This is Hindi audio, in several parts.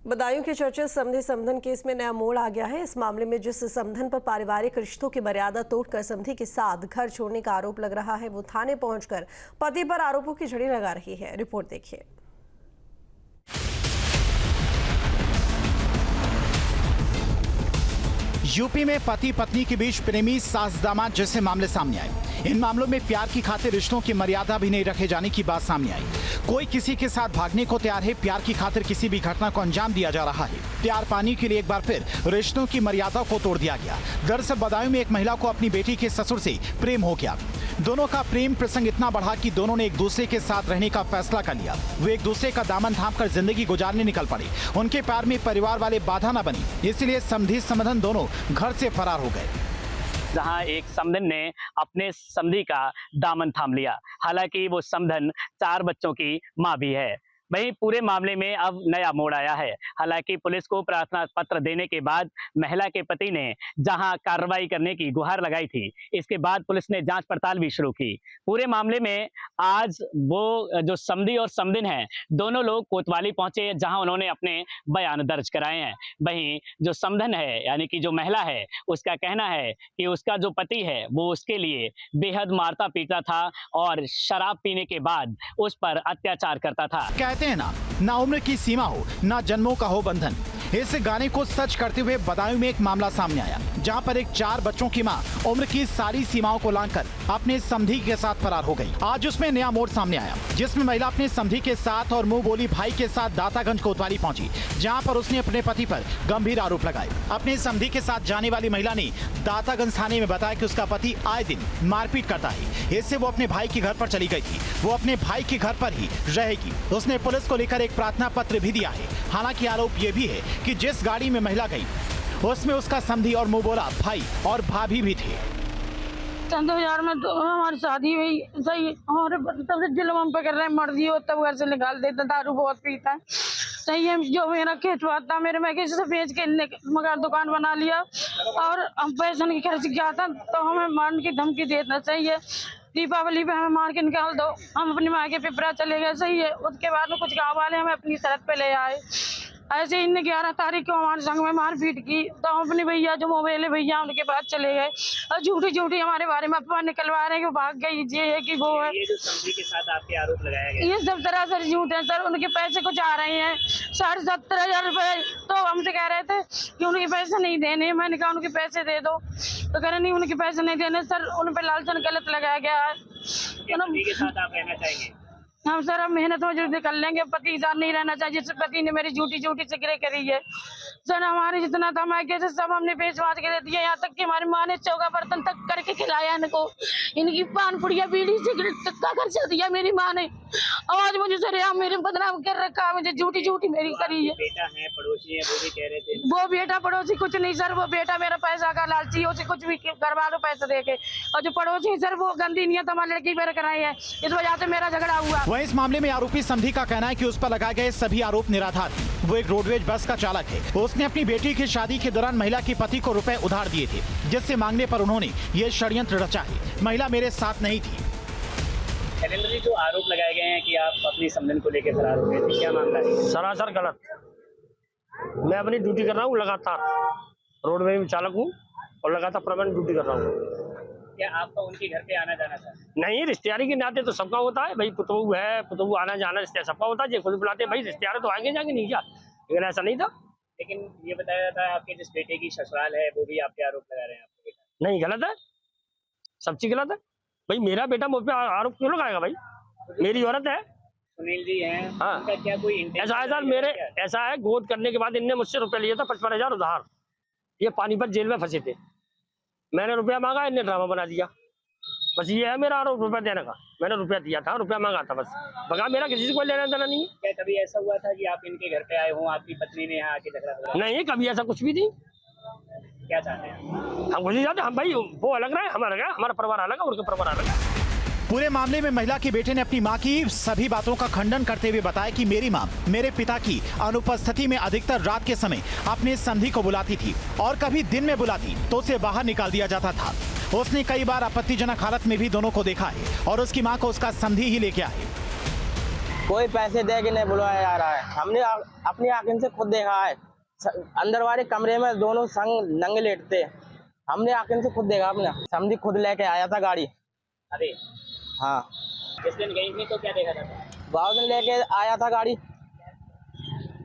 बदायूं के चर्चित समधी समधन केस में नया मोड़ आ गया है। इस मामले में जिस समधन पर पारिवारिक रिश्तों की मर्यादा तोड़कर समधी के साथ घर छोड़ने का आरोप लग रहा है, वो थाने पहुंचकर पति पर आरोपों की झड़ी लगा रही है। रिपोर्ट देखिए। यूपी में पति पत्नी के बीच प्रेमी सास दामाद जैसे मामले सामने आए। इन मामलों में प्यार की खातिर रिश्तों की मर्यादा भी नहीं रखे जाने की बात सामने आई। कोई किसी के साथ भागने को तैयार है, प्यार की खातिर किसी भी घटना को अंजाम दिया जा रहा है। प्यार पाने के लिए एक बार फिर रिश्तों की मर्यादा को तोड़ दिया गया। दरअसल बदायूं में एक महिला को अपनी बेटी के ससुर से प्रेम हो गया। दोनों का प्रेम प्रसंग इतना बढ़ा कि दोनों ने एक दूसरे के साथ रहने का फैसला कर लिया। वो एक दूसरे का दामन थामकर जिंदगी गुजारने निकल पड़े। उनके प्यार में परिवार वाले बाधा न बनी, इसलिए समधी समधन दोनों घर से फरार हो गए। जहां एक समधन ने अपने समधी का दामन थाम लिया। हालांकि वो समधन 4 बच्चों की मां भी है। वहीं पूरे मामले में अब नया मोड़ आया है। हालांकि पुलिस को प्रार्थना पत्र देने के बाद महिला के पति ने जहां कार्रवाई करने की गुहार लगाई थी, इसके बाद पुलिस ने जांच पड़ताल भी शुरू की। पूरे मामले में आज वो जो समधी और समधिन हैं, दोनों लोग कोतवाली पहुंचे, जहां उन्होंने अपने बयान दर्ज कराए हैं। वहीं जो समधन है यानी कि जो महिला है, उसका कहना है कि उसका जो पति है वो उसके लिए बेहद मारता पीटता था और शराब पीने के बाद उस पर अत्याचार करता था। कहते हैं ना उम्र की सीमा हो, ना जन्मों का हो बंधन। इस गाने को सच करते हुए बदायूं में एक मामला सामने आया, जहां पर एक 4 बच्चों की मां उम्र की सारी सीमाओं को लांघकर अपने समधी के साथ फरार हो गई। आज उसमें नया मोड़ सामने आया, जिसमें महिला अपने समधी के साथ और मुंह बोली भाई के साथ दातागंज कोतवाली पहुंची, जहां पर उसने अपने पति पर गंभीर आरोप लगाए। अपने समधी के साथ जाने वाली महिला ने दातागंज थाने में बताया कि उसका पति आए दिन मारपीट करता है। इससे वो अपने भाई के घर पर चली गई थी। वो अपने भाई के घर पर ही रहेगी। उसने पुलिस को लेकर एक प्रार्थना पत्र भी दिया है। हालांकि आरोप ये भी है कि जिस गाड़ी में महिला गई, उसमें उसका समधी और मुंह बोला भाई और भाभी भी थे। 2000 में तो हमारी शादी हुई, सही, और तब से जुल्म हम पे कर रहे हैं, मर्जी हो तब घर से निकाल देता, दारू बहुत पीता है, सही है। जो मेरा खेतवा था मेरे, मैं किसी से बेच के मगर दुकान बना लिया और हम पैसा नहीं खर्च किया था, तो हमें मारने की धमकी देना चाहिए। दीपावली पे हमें मार के निकाल दो, हम अपनी माँ के पिपरा चले गए, सही है। उसके बाद में कुछ गाँव वाले हमें अपनी शरत पे ले आए। ऐसे इन 11 तारीख को हमारे संग में मारपीट की, तो हम अपने भैया जो मोबाइल है भैया उनके पास चले गए और झूठी हमारे बारे में अफवाह निकलवा रहे हैं कि भाग गई, ये है कि वो है। ये जो समधी के साथ आपके आरोप लगाया गया, ये सब सरासर झूठ है सर। उनके पैसे कुछ आ रहे हैं 17,500 रुपए, तो हमसे कह रहे थे कि उनके पैसे नहीं देने। मैंने कहा उनके पैसे दे दो, तो कह रहे नहीं उनके पैसे नहीं देने सर, उन पे लालचन गलत लगाया गया है। समधी के साथ आप रहना चाहेंगे? हम सर हम मेहनत मजदूरी कर लेंगे, पति के साथ नहीं रहना चाहिए। जिस पति ने मेरी झूठी सिगरे करी है सर, हमारे जितना था मायके से सब हमने बेच बाच के दे दिया। यहाँ तक कि हमारी माँ ने चौका बर्तन तक करके खिलाया इनको। इनकी पान पुड़िया बीड़ी सिगरेट तक का खर्चा दिया मेरी माँ ने। आज मुझे सर यहाँ मेरे बदनाम कर रखा, मुझे झूठी मेरी करी है। बेटा है, पड़ोसी है, वो भी कह रहे थे। वो बेटा पड़ोसी कुछ नहीं सर, वो बेटा मेरा पैसा का लालची, उसे कुछ भी करवा लो पैसे दे के। और जो पड़ोसी सर वो गंदी नियत हमारी लड़की पर कराई है, इस वजह से मेरा झगड़ा हुआ। वहीं इस मामले में आरोपी समधी का कहना है कि उस पर लगाए गए सभी आरोप निराधार हैं। वो एक रोडवेज बस का चालक है। उसने अपनी बेटी की शादी के दौरान महिला के पति को रुपए उधार दिए थे, जिससे मांगने पर उन्होंने ये षड्यंत्र रचा है। महिला मेरे साथ नहीं थी। शैलेंद्र जी, जो आरोप लगाए गए हैं कि आप अपनी समधन को लेकर फरार हो गए थे, क्या मामला है? सरासर गलत। मैं अपनी ड्यूटी कर रहा हूँ लगातार, रोडवेज में चालक हूँ और लगातार परमानेंट ड्यूटी कर रहा हूँ। क्या आपका उनके घर पे आना जाना था? नहीं, रिश्तेदारी के नाते तो सबका होता है भाई, पुतबू है, पुतबू आना जाना रिश्तेदार सबका होता है। जो खुद बुलाते हैं भाई रिश्तेदार तो आएंगे जाएंगे, नहीं क्या? लेकिन ऐसा नहीं था। लेकिन ये बताया जाता है आपके जिस बेटे की ससुराल है वो भी आप पे आरोप लगा रहे हैं आपके बेटा। नहीं, गलत है, सब चीज गलत है भाई। मेरा बेटा मुझ पे आरोप क्यों लगाएगा भाई? मेरी औरत है, सुनील जी हैं, हाँ। उनका क्या कोई ऐसा है सर, मेरे ऐसा है, गोद करने के बाद इनने मुझसे रुपया लिया था 55,000 उधार। ये पानीपत जेल में फंसे थे, मैंने रुपया मांगा, इनने ड्रामा बना दिया। बस ये है मेरा आरोप, रुपया देने का। मैंने रुपया दिया था, रुपया मांगा था, बस बगा मेरा किसी से कोई लेना देना नहीं है। क्या कभी ऐसा हुआ था कि आप इनके घर पे आए हो, आपकी पत्नी ने यहाँ आके झगड़ा करा? नहीं, कभी ऐसा कुछ भी नहीं। क्या चाहते हैं हम कुछ नहीं चाहते, हम भाई वो अलग रहे, हमारा परिवार अलग है, उनका परिवार अलग है। पूरे मामले में महिला के बेटे ने अपनी मां की सभी बातों का खंडन करते हुए बताया कि मेरी मां मेरे पिता की अनुपस्थिति में अधिकतर रात के समय अपने समधी को बुलाती थी और कभी दिन में बुलाती तो उसे बाहर निकाल दिया जाता था। उसने कई बार आपत्तिजनक हालत में भी दोनों को देखा है और उसकी मां को उसका समधी ही लेके आए। कोई पैसे दे के नहीं बुलाया जा रहा है। हमने अपनी आंखों से खुद देखा है, अंदर वाले कमरे में दोनों संग नंगे लेटते। हमने आंखों से खुद देखा, अपना समझी खुद लेके आया था गाड़ी। अभी हाँ, जिस दिन गई थी तो क्या देखा था? बहुत दिन लेके आया था गाड़ी,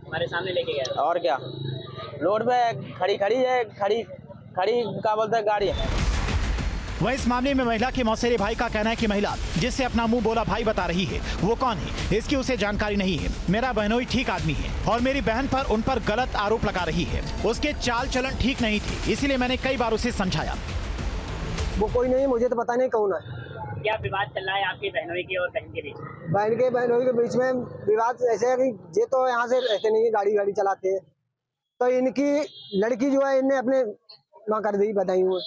हमारे सामने लेके गया था। और क्या, रोड पे खड़ी है, खड़ी क्या बोलते हैं गाड़ी। वह इस मामले में महिला के मौसेरे भाई का कहना है कि महिला जिससे अपना मुंह बोला भाई बता रही है वो कौन है इसकी उसे जानकारी नहीं है। मेरा बहनोई ठीक आदमी है और मेरी बहन पर उन पर गलत आरोप लगा रही है। उसके चाल चलन ठीक नहीं थे, इसीलिए मैंने कई बार उसे समझाया। वो कोई नहीं, मुझे तो पता नहीं कौन है। क्या विवाद चल रहा है आपकी बहनोई की और बहन के बीच? बहनोई के बीच में विवाद ऐसे है कि ये तो यहाँ से रहते नहीं, गाड़ी चलाते हैं, तो इनकी लड़की जो है इनने अपने माँ कर दी बताई हुए,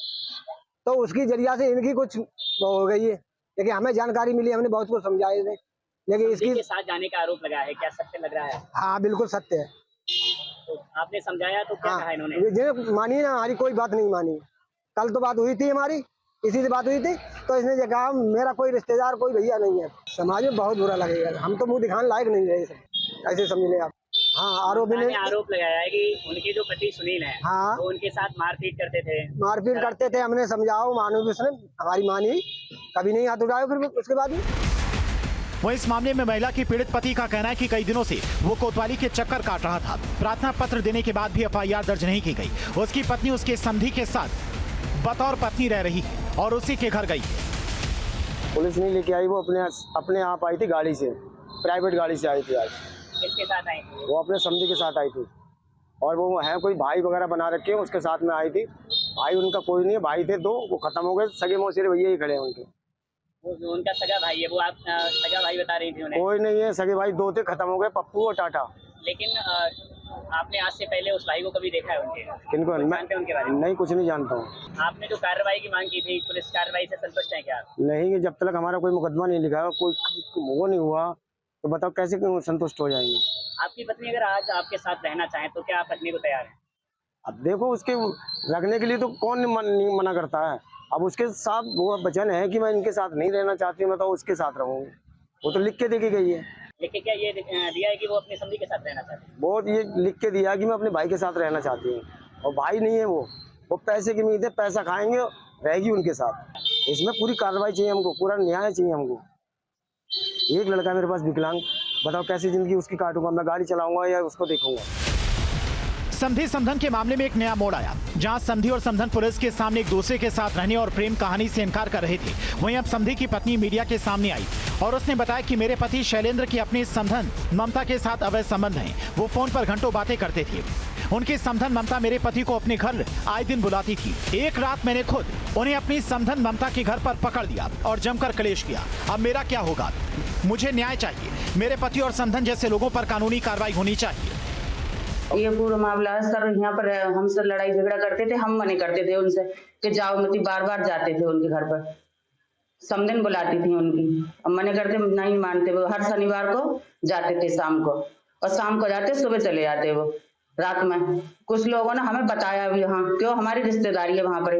तो उसकी जरिया से इनकी कुछ वो हो गई है। लेकिन हमें जानकारी मिली, हमने बहुत कुछ समझाए थे, लेकिन इसकी के साथ जाने का आरोप लगा है, क्या सत्य लग रहा है? हाँ बिल्कुल सत्य है। तो आपने समझाया तो क्या कहा इन्होंने? ये मानी ना, हमारी कोई बात नहीं मानी। कल तो बात हुई थी हमारी, इसी से बात हुई थी, तो इसने ये कहा मेरा कोई रिश्तेदार कोई भैया नहीं है। समाज में बहुत बुरा लगेगा, हम तो मुंह दिखाने लायक नहीं रहे, ऐसे समझ ले आप। हाँ, आरोप लगाया है कि उनके जो पति सुनील हैं, हाँ, तो उनके साथ मारपीट करते थे। हमने समझाओ, मानो भी उसने हमारी मानी, कभी नहीं हाथ उठाया। फिर उसके बाद वह इस मामले में महिला की पीड़ित पति का कहना है कि कई दिनों से वो कोतवाली के चक्कर काट रहा था। प्रार्थना पत्र देने के बाद भी FIR दर्ज नहीं की गई। उसकी पत्नी उसके समधी के साथ बतौर पत्नी रह रही है और उसी के घर गई। पुलिस नहीं लेके आई, वो अपने आप आई थी, गाड़ी से, प्राइवेट गाड़ी से आई थी। आज किसके साथ आई? वो अपने समधी के साथ आई थी, और वो है कोई भाई वगैरह बना रखे हैं, उसके साथ में आई थी। भाई उनका कोई नहीं है, भाई थे 2, वो खत्म हो गए। सगे मौसेरे भैया ही खड़े हैं उनके। उनका सगा भाई है वो, आप सगा भाई बता रही थी उन्हें? कोई नहीं है, सगे भाई 2 थे, खत्म हो गए, पप्पू और टाटा। लेकिन आपने आज से पहले उस भाई को कभी देखा है उनके? किनको जानते हैं उनके बारे में? नहीं, कुछ नहीं जानता हूँ। आपने जो कार्रवाई की मांग की थी, पुलिस कार्रवाई से संतुष्ट है क्या? नहीं, जब तक हमारा कोई मुकदमा नहीं लिखा, कोई वो नहीं हुआ, तो बताओ कैसे संतुष्ट हो जाएंगे। आपकी पत्नी अगर आज आपके साथ रहना चाहे तो क्या आप रखने को तैयार हैं? अब देखो, उसके रखने के लिए तो कौन नहीं मना करता है। अब उसके साथ वो वचन है कि मैं इनके साथ नहीं रहना चाहती, मैं तो उसके साथ रहूँगी। वो तो लिख के दे के गई है। लिख के क्या ये दिया है कि वो अपने समधी के साथ रहना चाहती है? बहुत ये लिख के दिया कि मैं अपने भाई के साथ रहना चाहती हूँ, और भाई नहीं है वो पैसे की उम्मीद है, पैसा खाएंगे, रहेगी उनके साथ। इसमें पूरी कार्रवाई चाहिए हमको, पूरा न्याय चाहिए हमको। एक लड़का मेरे पास विकलांग, बताओ कैसी जिंदगी उसकी काटूंगा? मैं गाड़ी चलाऊंगा या उसको देखूंगा? समधी समधन के मामले में एक नया मोड़ आया, जहां समधी और समधन पुलिस के सामने एक दूसरे के साथ रहने और प्रेम कहानी से इनकार कर रहे थे। वहीं अब समधी की पत्नी मीडिया के सामने आई और उसने बताया कि मेरे पति शैलेंद्र की अपनी समधन ममता के साथ अवैध संबंध हैं। वो फोन पर घंटों बातें करते थे। उनकी समधन ममता मेरे पति को अपने घर आए दिन बुलाती थी। एक रात मैंने खुद उन्हें अपनी समधन ममता के घर पर पकड़ लिया और जमकर कलेश किया। अब मेरा क्या होगा? मुझे न्याय चाहिए। मेरे पति और समधन जैसे लोगों पर कानूनी कार्रवाई होनी चाहिए। ये पूरा मामला है सर। यहाँ पर हमसे लड़ाई झगड़ा करते थे, हम मने करते थे उनसे कि जाओ मत। बार बार जाते थे उनके घर पर, समधन बुलाती थी उनकी, अब मने करते नहीं मानते। वो हर शनिवार को जाते थे शाम को, और शाम को जाते सुबह चले जाते वो रात में। कुछ लोगों ने हमें बताया भी, हाँ क्यों, हमारी रिश्तेदारी है वहाँ पर,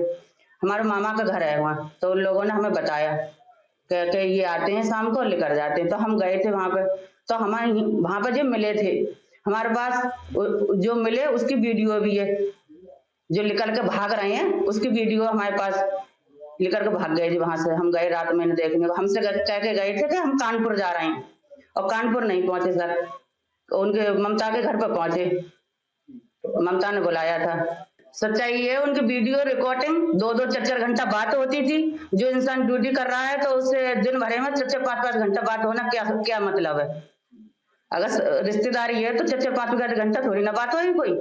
हमारे मामा का घर है वहाँ, तो उन लोगों ने हमें बताया कि ये आते हैं शाम को लेकर जाते हैं। तो हम गए थे वहाँ पर, तो हमारे वहाँ पर जो मिले थे हमारे पास, जो मिले उसकी वीडियो भी है, जो निकल के भाग रहे हैं उसकी वीडियो हमारे पास, लेकर के भाग गए जी वहां से। हम गए रात में देखने को, हमसे कह के गए थे कि हम कानपुर जा रहे हैं, और कानपुर नहीं पहुंचे सर, उनके ममता के घर पर पहुंचे, ममता ने बुलाया था। सच्चाई है उनकी वीडियो रिकॉर्डिंग 2-2 4-4 घंटा बात होती थी। जो इंसान ड्यूटी कर रहा है तो उससे दिन भर में 4-5 घंटा बात होना क्या मतलब है? अगर रिश्तेदारी है तो 4-5 घंटा थोड़ी ना बात होगी कोई।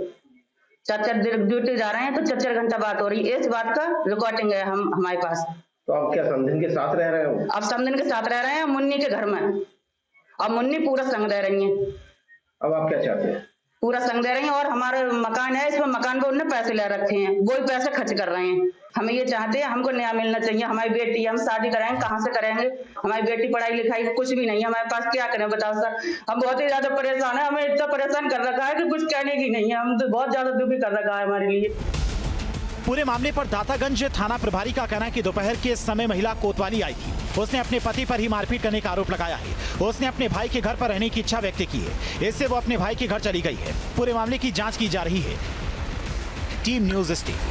4 ड्यूटी जा रहे हैं तो 4 घंटा बात हो रही है, इस बात का रिकॉर्डिंग है हमारे पास। तो आप क्या समधन के साथ रह रहे हो? आप समधन के साथ रह रहे हैं मुन्नी के घर में, और मुन्नी पूरा संग दे रही है। अब आप क्या चाहते हैं? पूरा संग दे रही हैं, और हमारे मकान है, इसमें मकान पे उन्होंने पैसे ले रखे हैं, वो ही पैसे खर्च कर रहे हैं। हमें ये चाहते हैं, हमको न्याय मिलना चाहिए। हमारी बेटी, हम शादी कराएंगे कहाँ से करेंगे? हमारी बेटी पढ़ाई लिखाई कुछ भी नहीं है हमारे पास, क्या करें बताओ सर? हम बहुत ही ज्यादा परेशान है, हमें इतना परेशान कर रखा है कि कुछ कहने की नहीं है। हम तो बहुत ज्यादा दुखी कर रखा है हमारे लिए। पूरे मामले पर दातागंज थाना प्रभारी का कहना है कि दोपहर के समय महिला कोतवाली आई थी। उसने अपने पति पर ही मारपीट करने का आरोप लगाया है। उसने अपने भाई के घर पर रहने की इच्छा व्यक्त की है। इससे वो अपने भाई के घर चली गई है। पूरे मामले की जांच की जा रही है। Team news steel.